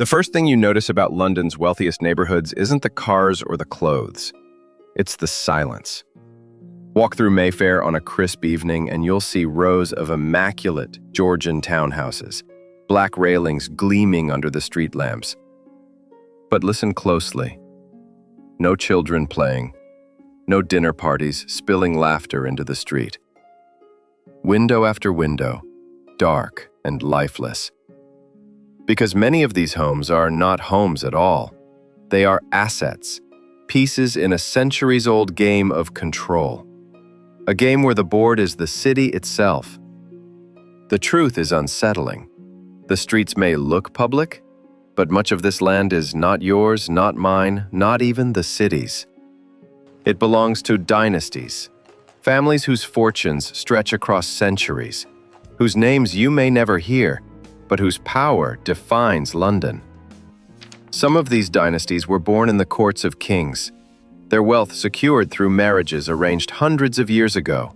The first thing you notice about London's wealthiest neighborhoods isn't the cars or the clothes. It's the silence. Walk through Mayfair on a crisp evening and you'll see rows of immaculate Georgian townhouses, black railings gleaming under the street lamps. But listen closely. No children playing, no dinner parties spilling laughter into the street. Window after window, dark and lifeless. Because many of these homes are not homes at all. They are assets, pieces in a centuries-old game of control. A game where the board is the city itself. The truth is unsettling. The streets may look public, but much of this land is not yours, not mine, not even the city's. It belongs to dynasties, families whose fortunes stretch across centuries, whose names you may never hear, but whose power defines London. Some of these dynasties were born in the courts of kings, their wealth secured through marriages arranged hundreds of years ago.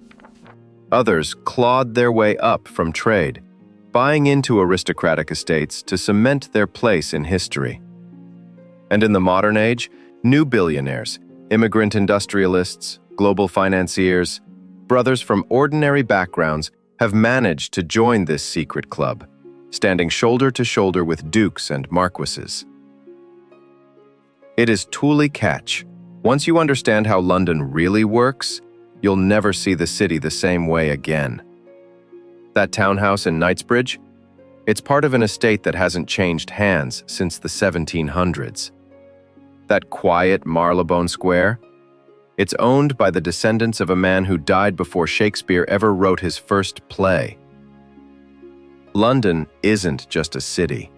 Others clawed their way up from trade, buying into aristocratic estates to cement their place in history. And in the modern age, new billionaires, immigrant industrialists, global financiers, brothers from ordinary backgrounds have managed to join this secret club, standing shoulder to shoulder with dukes and marquises. It is truly catch. Once you understand how London really works, you'll never see the city the same way again. That townhouse in Knightsbridge? It's part of an estate that hasn't changed hands since the 1700s. That quiet Marylebone Square? It's owned by the descendants of a man who died before Shakespeare ever wrote his first play. London isn't just a city.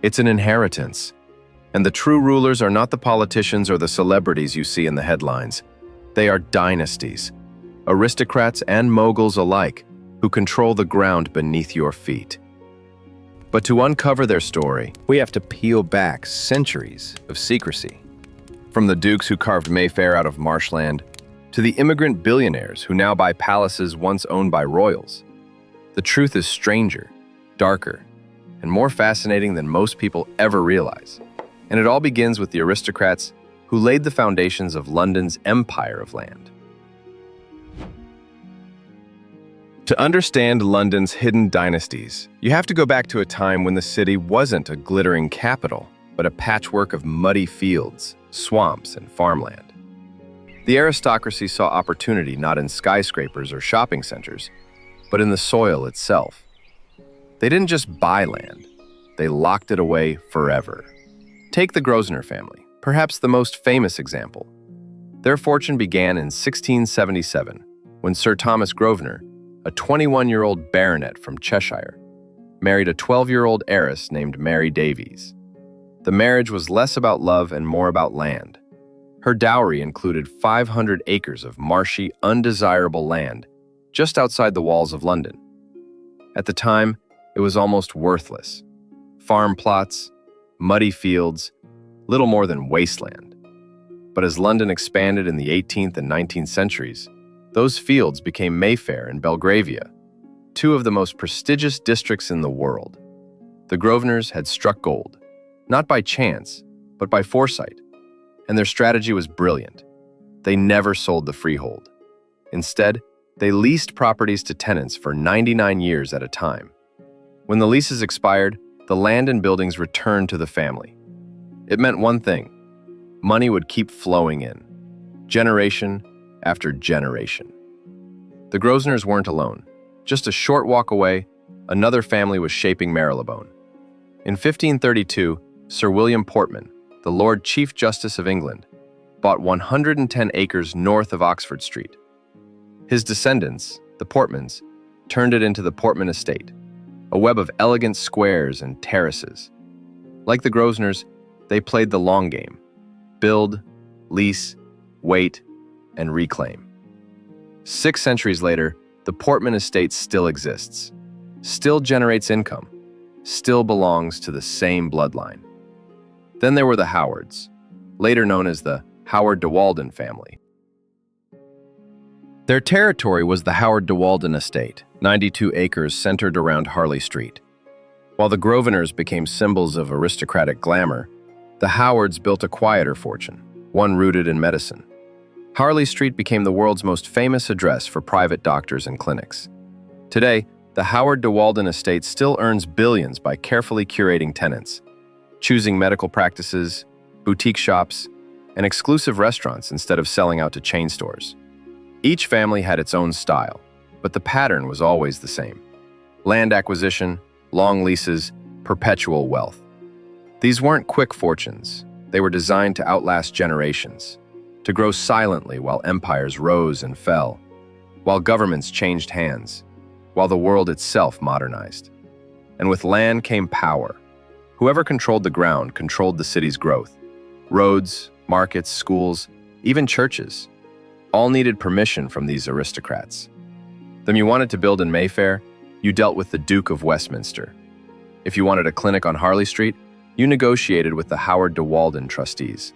It's an inheritance. And the true rulers are not the politicians or the celebrities you see in the headlines. They are dynasties, aristocrats and Moguls alike, who control the ground beneath your feet. But to uncover their story, we have to peel back centuries of secrecy. From the dukes who carved Mayfair out of marshland, to the immigrant billionaires who now buy palaces once owned by royals. The truth is stranger, darker, and more fascinating than most people ever realize. And it all begins with the aristocrats who laid the foundations of London's empire of land. To understand London's hidden dynasties, you have to go back to a time when the city wasn't a glittering capital, but a patchwork of muddy fields, swamps, and farmland. The aristocracy saw opportunity not in skyscrapers or shopping centers, but in the soil itself. They didn't just buy land, they locked it away forever. Take the Grosvenor family, perhaps the most famous example. Their fortune began in 1677, when Sir Thomas Grosvenor, a 21-year-old baronet from Cheshire, married a 12-year-old heiress named Mary Davies. The marriage was less about love and more about land. Her dowry included 500 acres of marshy, undesirable land just outside the walls of London. At the time, it was almost worthless. Farm plots, muddy fields, little more than wasteland. But as London expanded in the 18th and 19th centuries, those fields became Mayfair and Belgravia, two of the most prestigious districts in the world. The Grosvenors had struck gold, not by chance, but by foresight, and their strategy was brilliant. They never sold the freehold. Instead, they leased properties to tenants for 99 years at a time. When the leases expired, the land and buildings returned to the family. It meant one thing: money would keep flowing in, generation after generation. The Grosvenors weren't alone. Just a short walk away, another family was shaping Marylebone. In 1532, Sir William Portman, the Lord Chief Justice of England, bought 110 acres north of Oxford Street. His descendants, the Portmans, turned it into the Portman Estate, a web of elegant squares and terraces. Like the Grosvenors, they played the long game: build, lease, wait, and reclaim. 6 centuries later, the Portman Estate still exists, still generates income, still belongs to the same bloodline. Then there were the Howards, later known as the Howard de Walden family. Their territory was the Howard de Walden Estate, 92 acres centered around Harley Street. While the Grosvenors became symbols of aristocratic glamour, the Howards built a quieter fortune, one rooted in medicine. Harley Street became the world's most famous address for private doctors and clinics. Today, the Howard de Walden Estate still earns billions by carefully curating tenants, choosing medical practices, boutique shops, and exclusive restaurants instead of selling out to chain stores. Each family had its own style, but the pattern was always the same: land acquisition, long leases, perpetual wealth. These weren't quick fortunes. They were designed to outlast generations, to grow silently while empires rose and fell, while governments changed hands, while the world itself modernized. And with land came power. Whoever controlled the ground controlled the city's growth. Roads, markets, schools, even churches, all needed permission from these aristocrats. Then you wanted to build in Mayfair, you dealt with the Duke of Westminster. If you wanted a clinic on Harley Street, you negotiated with the Howard de Walden trustees.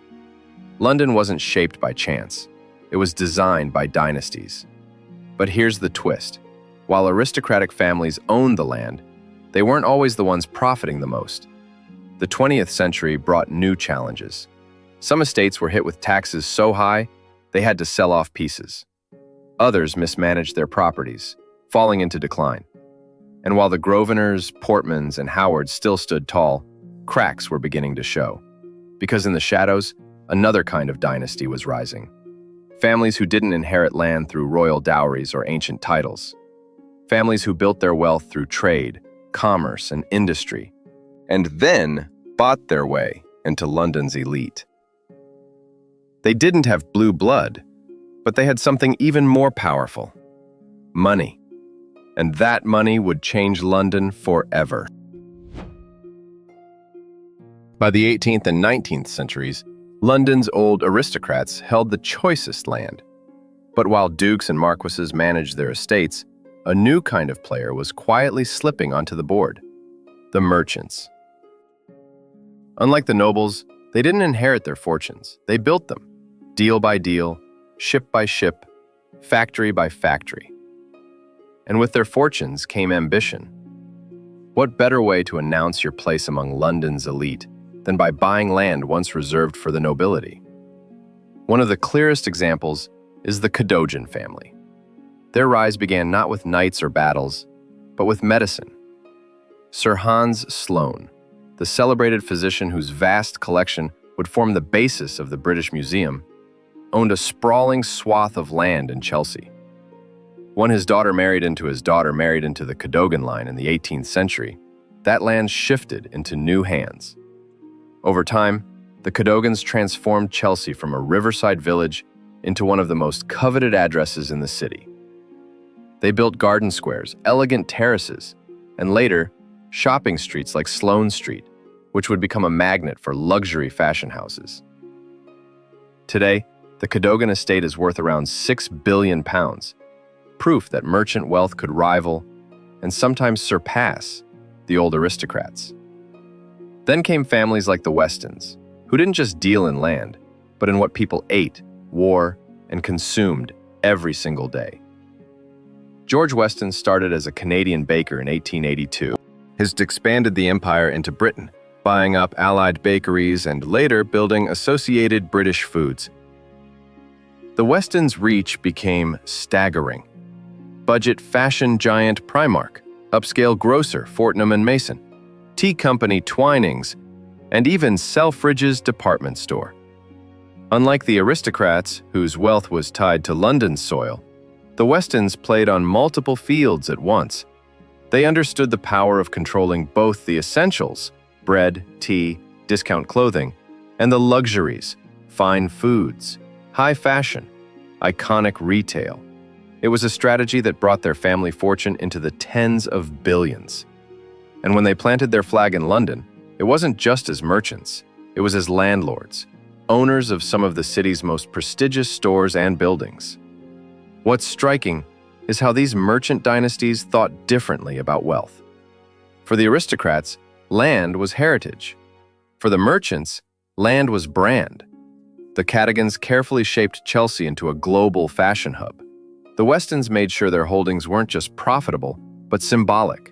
London wasn't shaped by chance. It was designed by dynasties. But here's the twist. While aristocratic families owned the land, they weren't always the ones profiting the most. The 20th century brought new challenges. Some estates were hit with taxes so high, they had to sell off pieces. Others mismanaged their properties, falling into decline. And while the Grosvenors, Portmans, and Howards still stood tall, cracks were beginning to show. Because in the shadows, another kind of dynasty was rising. Families who didn't inherit land through royal dowries or ancient titles. Families who built their wealth through trade, commerce, and industry, and then bought their way into London's elite. They didn't have blue blood, but they had something even more powerful: money. And that money would change London forever. By the 18th and 19th centuries, London's old aristocrats held the choicest land. But while dukes and marquises managed their estates, a new kind of player was quietly slipping onto the board: the merchants. Unlike the nobles, they didn't inherit their fortunes. They built them, deal by deal, ship by ship, factory by factory. And with their fortunes came ambition. What better way to announce your place among London's elite than by buying land once reserved for the nobility? One of the clearest examples is the Cadogan family. Their rise began not with knights or battles, but with medicine. Sir Hans Sloane, the celebrated physician whose vast collection would form the basis of the British Museum, owned a sprawling swath of land in Chelsea. When his daughter married into the Cadogan line in the 18th century, that land shifted into new hands. Over time, the Cadogans transformed Chelsea from a riverside village into one of the most coveted addresses in the city. They built garden squares, elegant terraces, and later, shopping streets like Sloane Street, which would become a magnet for luxury fashion houses. Today, the Cadogan estate is worth around £6 billion, proof that merchant wealth could rival, and sometimes surpass, the old aristocrats. Then came families like the Westons, who didn't just deal in land, but in what people ate, wore, and consumed every single day. George Weston started as a Canadian baker in 1882. He expanded the empire into Britain, buying up allied bakeries and later building Associated British Foods. The Westons' reach became staggering. Budget fashion giant Primark, upscale grocer Fortnum & Mason, tea company Twinings, and even Selfridge's department store. Unlike the aristocrats, whose wealth was tied to London's soil, the Westons played on multiple fields at once. They understood the power of controlling both the essentials, bread, tea, discount clothing, and the luxuries, fine foods, high fashion, iconic retail. It was a strategy that brought their family fortune into the tens of billions. And when they planted their flag in London, it wasn't just as merchants, it was as landlords, owners of some of the city's most prestigious stores and buildings. What's striking is how these merchant dynasties thought differently about wealth. For the aristocrats, land was heritage. For the merchants, land was brand. The Cadogans carefully shaped Chelsea into a global fashion hub. The Westons made sure their holdings weren't just profitable, but symbolic.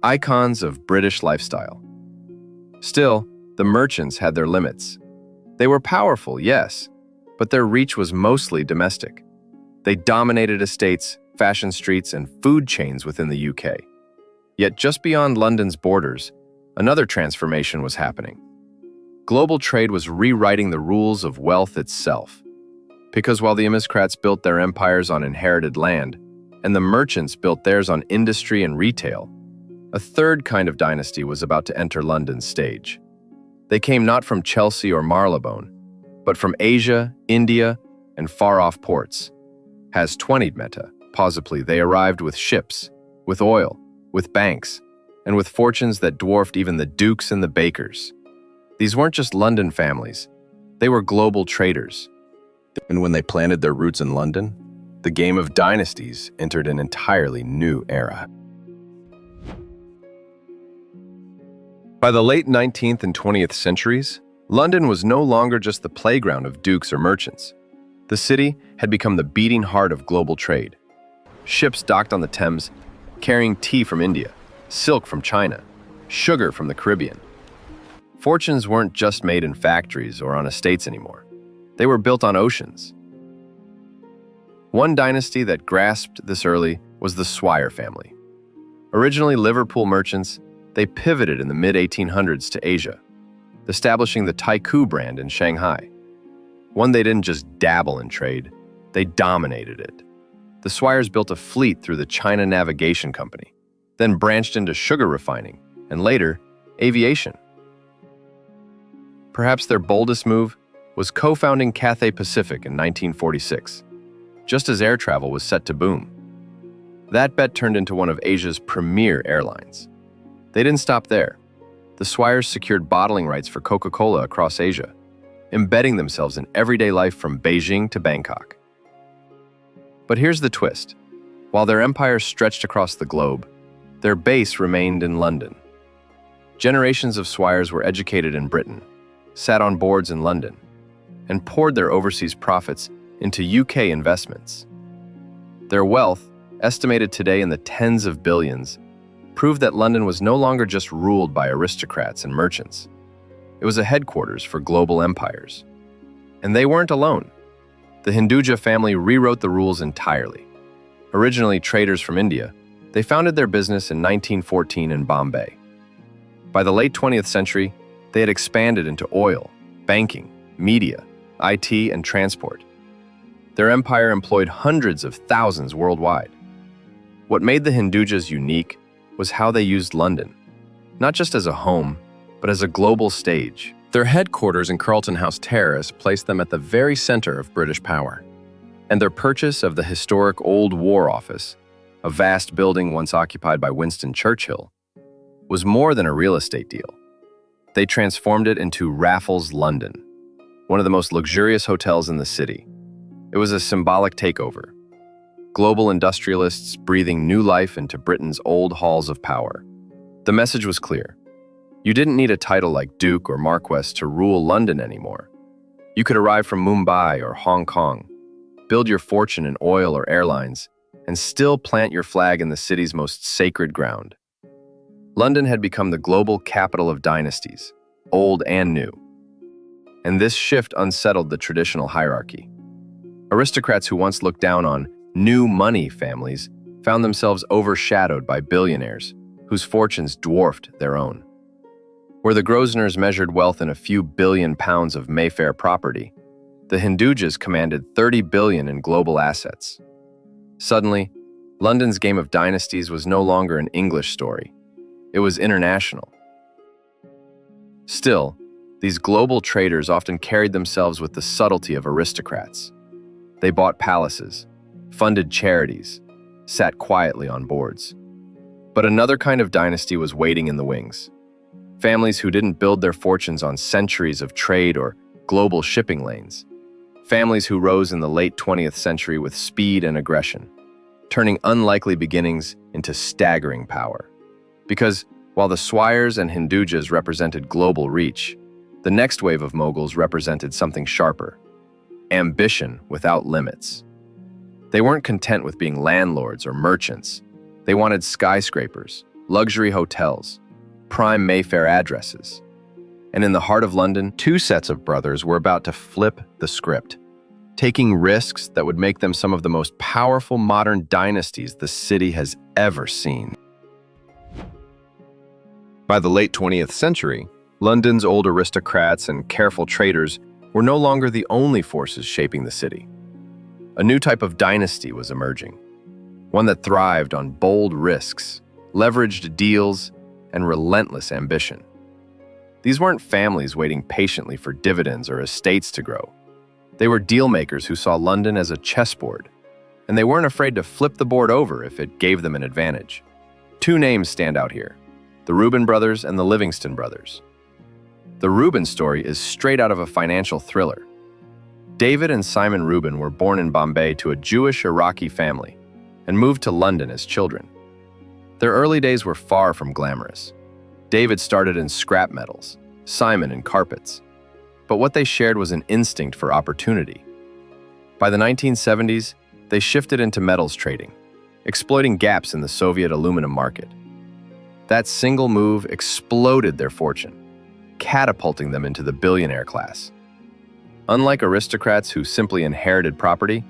icons of British lifestyle. Still, the merchants had their limits. They were powerful, yes, but their reach was mostly domestic. They dominated estates, fashion streets, and food chains within the UK. Yet just beyond London's borders, another transformation was happening. Global trade was rewriting the rules of wealth itself. Because while the aristocrats built their empires on inherited land, and the merchants built theirs on industry and retail, a third kind of dynasty was about to enter London's stage. They came not from Chelsea or Marylebone, but from Asia, India, and far-off ports. Has 20 meta, possibly they arrived with ships, with oil, with banks, and with fortunes that dwarfed even the dukes and the bakers. These weren't just London families, they were global traders. And when they planted their roots in London, the game of dynasties entered an entirely new era. By the late 19th and 20th centuries, London was no longer just the playground of dukes or merchants. The city had become the beating heart of global trade. Ships docked on the Thames, carrying tea from India, silk from China, sugar from the Caribbean. Fortunes weren't just made in factories or on estates anymore. They were built on oceans. One dynasty that grasped this early was the Swire family. Originally Liverpool merchants, they pivoted in the mid-1800s to Asia, establishing the Taikoo brand in Shanghai. One they didn't just dabble in trade, they dominated it. The Swires built a fleet through the China Navigation Company, then branched into sugar refining, and later, aviation. Perhaps their boldest move was co-founding Cathay Pacific in 1946, just as air travel was set to boom. That bet turned into one of Asia's premier airlines. They didn't stop there. The Swires secured bottling rights for Coca-Cola across Asia, embedding themselves in everyday life from Beijing to Bangkok. But here's the twist. While their empire stretched across the globe, their base remained in London. Generations of Swires were educated in Britain, sat on boards in London, and poured their overseas profits into UK investments. Their wealth, estimated today in the tens of billions, proved that London was no longer just ruled by aristocrats and merchants. It was a headquarters for global empires. And they weren't alone. The Hinduja family rewrote the rules entirely. Originally traders from India, they founded their business in 1914 in Bombay. By the late 20th century, they had expanded into oil, banking, media, IT, and transport. Their empire employed hundreds of thousands worldwide. What made the Hindujas unique was how they used London, not just as a home, but as a global stage. Their headquarters in Carlton House Terrace placed them at the very center of British power. And their purchase of the historic Old War Office, a vast building once occupied by Winston Churchill, was more than a real estate deal. They transformed it into Raffles London, one of the most luxurious hotels in the city. It was a symbolic takeover. Global industrialists breathing new life into Britain's old halls of power. The message was clear. You didn't need a title like Duke or Marquess to rule London anymore. You could arrive from Mumbai or Hong Kong, build your fortune in oil or airlines, and still plant your flag in the city's most sacred ground. London had become the global capital of dynasties, old and new. And this shift unsettled the traditional hierarchy. Aristocrats who once looked down on new money families found themselves overshadowed by billionaires whose fortunes dwarfed their own. Where the Grosvenors measured wealth in a few billion pounds of Mayfair property, the Hindujas commanded 30 billion in global assets. Suddenly, London's game of dynasties was no longer an English story. It was international. Still, these global traders often carried themselves with the subtlety of aristocrats. They bought palaces, funded charities, sat quietly on boards. But another kind of dynasty was waiting in the wings. Families who didn't build their fortunes on centuries of trade or global shipping lanes. Families who rose in the late 20th century with speed and aggression, turning unlikely beginnings into staggering power. Because while the Swires and Hindujas represented global reach, the next wave of Moguls represented something sharper: ambition without limits. They weren't content with being landlords or merchants. They wanted skyscrapers, luxury hotels, prime Mayfair addresses. And in the heart of London, two sets of brothers were about to flip the script, taking risks that would make them some of the most powerful modern dynasties the city has ever seen. By the late 20th century, London's old aristocrats and careful traders were no longer the only forces shaping the city. A new type of dynasty was emerging, one that thrived on bold risks, leveraged deals, and relentless ambition. These weren't families waiting patiently for dividends or estates to grow. They were dealmakers who saw London as a chessboard, and they weren't afraid to flip the board over if it gave them an advantage. Two names stand out here: the Reuben brothers and the Livingston brothers. The Reuben story is straight out of a financial thriller. David and Simon Reuben were born in Bombay to a Jewish Iraqi family and moved to London as children. Their early days were far from glamorous. David started in scrap metals, Simon in carpets. But what they shared was an instinct for opportunity. By the 1970s, they shifted into metals trading, exploiting gaps in the Soviet aluminum market. That single move exploded their fortune, catapulting them into the billionaire class. Unlike aristocrats who simply inherited property,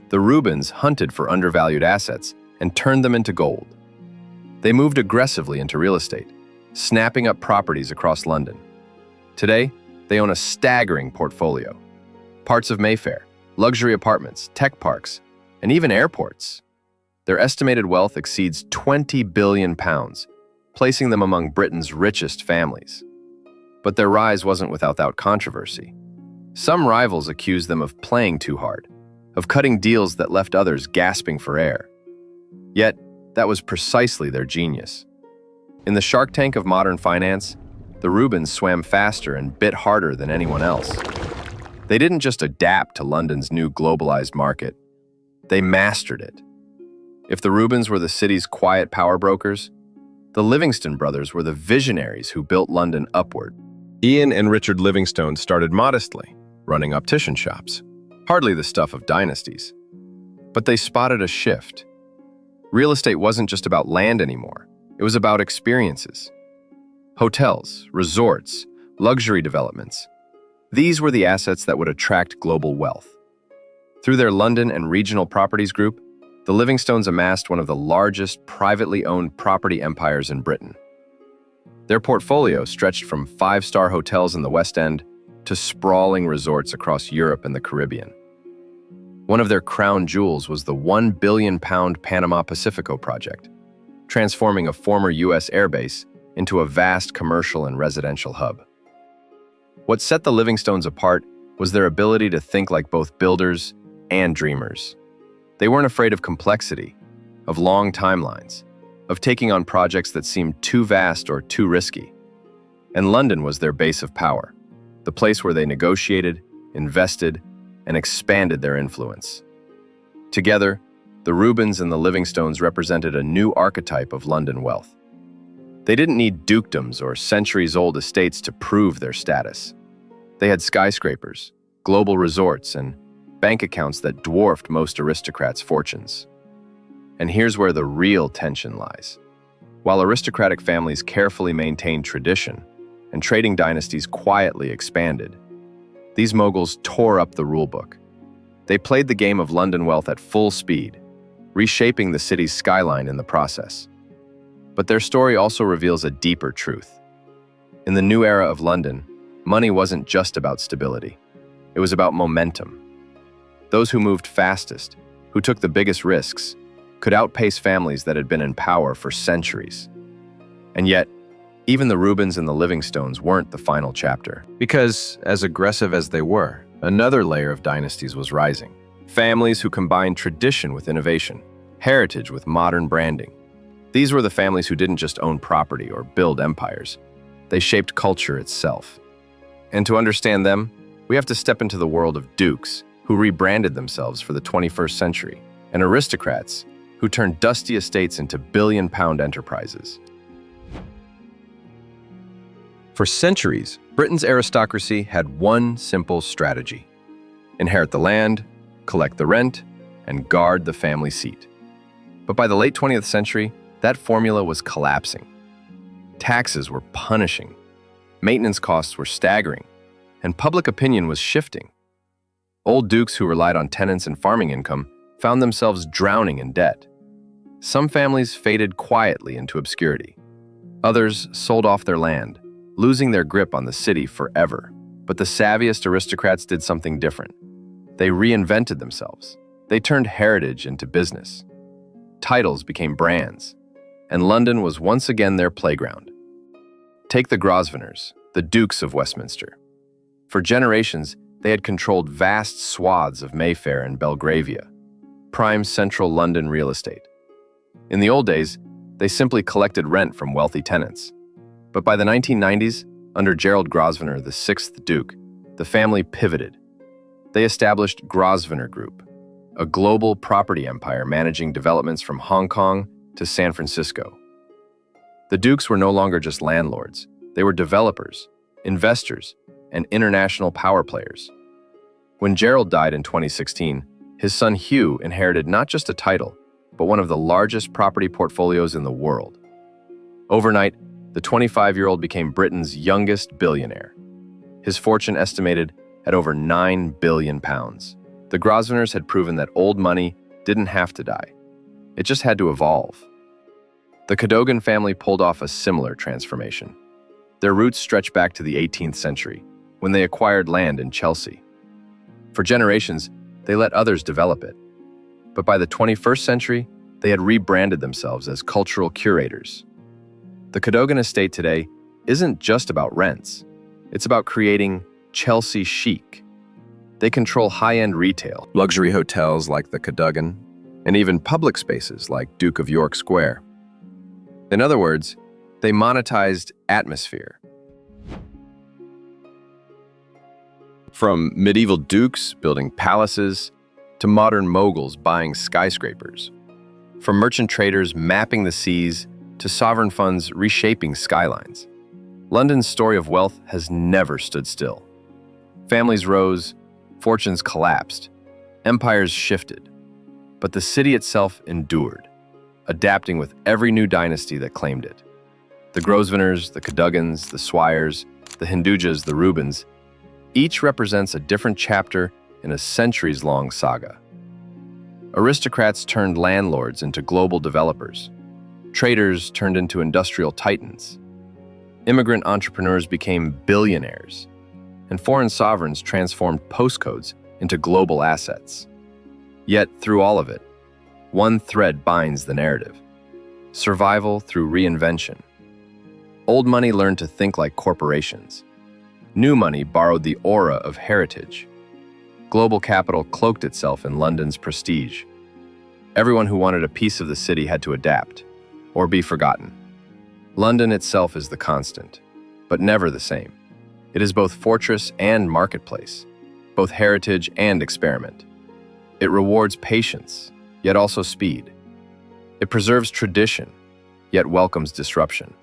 the Reubens hunted for undervalued assets and turned them into gold. They moved aggressively into real estate, snapping up properties across London. Today, they own a staggering portfolio. Parts of Mayfair, luxury apartments, tech parks, and even airports. Their estimated wealth exceeds £20 billion, placing them among Britain's richest families. But their rise wasn't without controversy. Some rivals accused them of playing too hard, of cutting deals that left others gasping for air. Yet, that was precisely their genius. In the Shark Tank of modern finance, the Reubens swam faster and bit harder than anyone else. They didn't just adapt to London's new globalized market, they mastered it. If the Reubens were the city's quiet power brokers, the Livingston brothers were the visionaries who built London upward. Ian and Richard Livingstone started modestly, running optician shops, hardly the stuff of dynasties. But they spotted a shift. Real estate wasn't just about land anymore, it was about experiences. Hotels, resorts, luxury developments. These were the assets that would attract global wealth. Through their London and regional properties group, the Livingstones amassed one of the largest privately owned property empires in Britain. Their portfolio stretched from five-star hotels in the West End to sprawling resorts across Europe and the Caribbean. One of their crown jewels was the £1 billion Panama Pacifico project, transforming a former U.S. airbase into a vast commercial and residential hub. What set the Livingstones apart was their ability to think like both builders and dreamers. They weren't afraid of complexity, of long timelines, of taking on projects that seemed too vast or too risky. And London was their base of power, the place where they negotiated, invested, and expanded their influence. Together, the Reubens and the Livingstones represented a new archetype of London wealth. They didn't need dukedoms or centuries-old estates to prove their status. They had skyscrapers, global resorts, and bank accounts that dwarfed most aristocrats' fortunes. And here's where the real tension lies. While aristocratic families carefully maintained tradition and trading dynasties quietly expanded, these Moguls tore up the rulebook. They played the game of London wealth at full speed, reshaping the city's skyline in the process. But their story also reveals a deeper truth. In the new era of London, money wasn't just about stability. It was about momentum. Those who moved fastest, who took the biggest risks, could outpace families that had been in power for centuries. And yet, even the Reubens and the Livingstones weren't the final chapter. Because, as aggressive as they were, another layer of dynasties was rising. Families who combined tradition with innovation, heritage with modern branding. These were the families who didn't just own property or build empires. They shaped culture itself. And to understand them, we have to step into the world of dukes, who rebranded themselves for the 21st century, and aristocrats, who turned dusty estates into billion-pound enterprises. For centuries, Britain's aristocracy had one simple strategy: inherit the land, collect the rent, and guard the family seat. But by the late 20th century, That formula was collapsing. Taxes were punishing, maintenance costs were staggering, and public opinion was shifting. Old dukes who relied on tenants and farming income found themselves drowning in debt. Some families faded quietly into obscurity. Others sold off their land, losing their grip on the city forever. But the savviest aristocrats did something different. They reinvented themselves. They turned heritage into business. Titles became brands, and London was once again their playground. Take the Grosvenors, the Dukes of Westminster. For generations, they had controlled vast swaths of Mayfair and Belgravia, prime central London real estate. In the old days, they simply collected rent from wealthy tenants. But by the 1990s, under Gerald Grosvenor, the sixth Duke, the family pivoted. They established Grosvenor Group, a global property empire managing developments from Hong Kong to San Francisco. The Dukes were no longer just landlords. They were developers, investors, and international power players. When Gerald died in 2016, his son Hugh inherited not just a title, but one of the largest property portfolios in the world. Overnight, the 25-year-old became Britain's youngest billionaire. His fortune estimated at over £9 billion. The Grosvenors had proven that old money didn't have to die. It just had to evolve. The Cadogan family pulled off a similar transformation. Their roots stretch back to the 18th century, when they acquired land in Chelsea. For generations, they let others develop it. But by the 21st century, they had rebranded themselves as cultural curators. The Cadogan estate today isn't just about rents. It's about creating Chelsea chic. They control high-end retail, luxury hotels like the Cadogan, and even public spaces like Duke of York Square. In other words, they monetized atmosphere. From medieval dukes building palaces to modern moguls buying skyscrapers. From merchant traders mapping the seas to sovereign funds reshaping skylines. London's story of wealth has never stood still. Families rose, fortunes collapsed, empires shifted, but the city itself endured, adapting with every new dynasty that claimed it. The Grosvenors, the Cadogans, the Swires, the Hindujas, the Reubens, each represents a different chapter in a centuries-long saga. Aristocrats turned landlords into global developers. Traders turned into industrial titans. Immigrant entrepreneurs became billionaires. And foreign sovereigns transformed postcodes into global assets. Yet, through all of it, one thread binds the narrative: survival through reinvention. Old money learned to think like corporations. New money borrowed the aura of heritage. Global capital cloaked itself in London's prestige. Everyone who wanted a piece of the city had to adapt, or be forgotten. London itself is the constant, but never the same. It is both fortress and marketplace, both heritage and experiment. It rewards patience, yet also speed. It preserves tradition, yet welcomes disruption.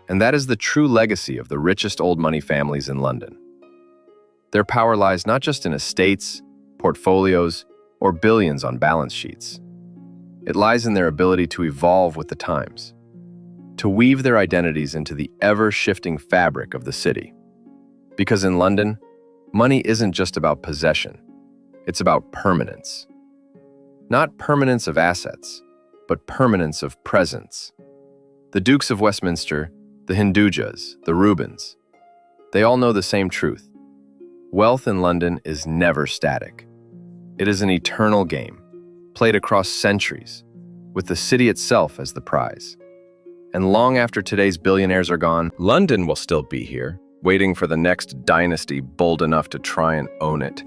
And that is the true legacy of the richest old money families in London. Their power lies not just in estates, portfolios, or billions on balance sheets. It lies in their ability to evolve with the times, to weave their identities into the ever-shifting fabric of the city. Because in London, money isn't just about possession, it's about permanence. Not permanence of assets, but permanence of presence. The Dukes of Westminster, the Hindujas, the Reubens, they all know the same truth. Wealth in London is never static. It is an eternal game, played across centuries, with the city itself as the prize. And long after today's billionaires are gone, London will still be here, waiting for the next dynasty bold enough to try and own it.